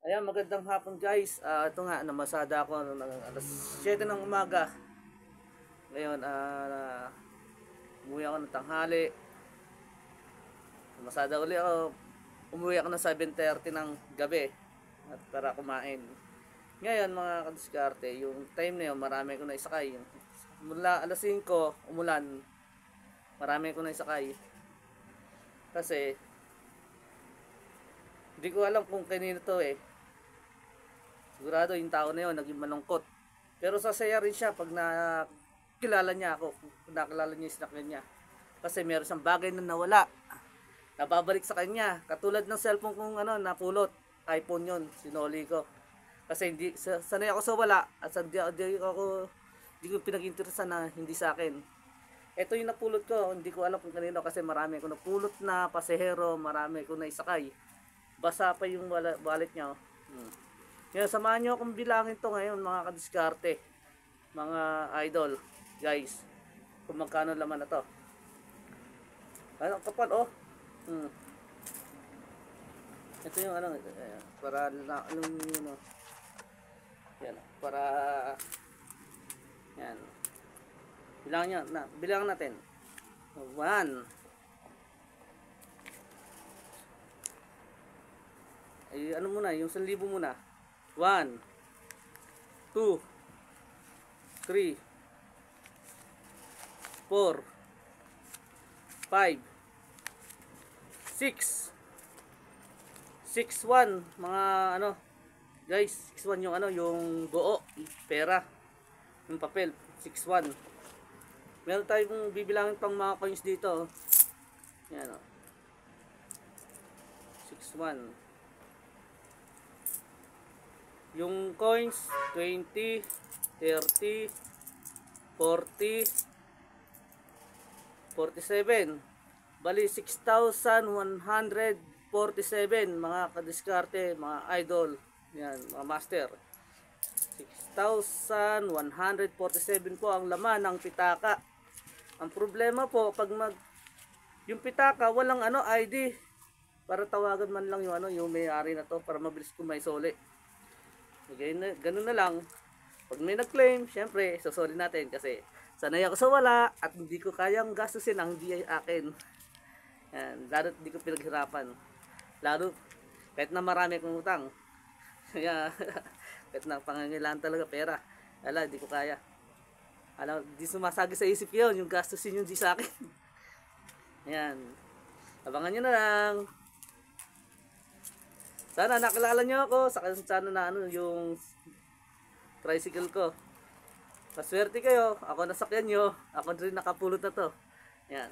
Ayan, magandang hapon guys. Ito nga, namasada ako ng alas 7 ng umaga. Ngayon, umuwi ako ng tanghali. Namasada uli ako. Umuwi ako ng 7:30 ng gabi at para kumain. Ngayon, mga kadiskarte, yung time na yun, marami ko na isakay. Mula alas 5, umulan. Marami ko na isakay. Kasi, hindi ko alam kung kanino to eh. Sigurado yung tao na yun naging malungkot. Pero sasaya rin siya pag nakilala niya ako. Pag nakilala niya yung sinakyan niya. Kasi meron siyang bagay na nawala. Nababalik sa kanya. Katulad ng cellphone kong napulot. iPhone yun. Sinoli ko. Kasi hindi, sanay ako sa wala. At hindi ko pinag-interesan na hindi sa akin. Ito yung napulot ko. Hindi ko alam kung kanino kasi marami ko napulot na pasahero. Marami ko na isakay. Basa pa yung wallet niya. Ngayon, samahan nyo akong bilangin to ngayon mga kadiskarte, mga idol, guys, kung magkano laman na to. Ano kapal oh. Ito yung para alam niyo yan, para yan. Bilangan natin. 1. Ay ano muna, yung 1,000 muna. 1 2 3 4 5 6 6-1 mga guys, 6-1 yung yung buo pera, yung papel 6-1. Meron tayong bibilangin pang mga coins dito. Yan 6-1. Yung coins 20, 30, 40, 47. Bali 6,147 mga kadiskarte, mga idol. Yan, mga master. 6,147 po ang laman ng pitaka. Ang problema po pag yung pitaka walang ID para tawagan man lang yung yung may-ari na to para mabilis ko may soli. Ganun na lang. Pag may nag-claim, syempre, susuli natin kasi sanay ako sa wala at hindi ko kayang gastusin ang hindi akin. Yan, lalo hindi ko pinaghirapan. Lalo, kahit na marami kong utang. Kaya, kahit na pangangailangan talaga pera. Hindi ko kaya. Di sumasagi sa isip yun, yung gastusin yung di sa akin. Yan. Abangan nyo na lang. Sana nakilala nyo ako. Sana na yung tricycle ko. Paswerte kayo. Ako nasakyan nyo. Ako rin nakapulot na to. Yan.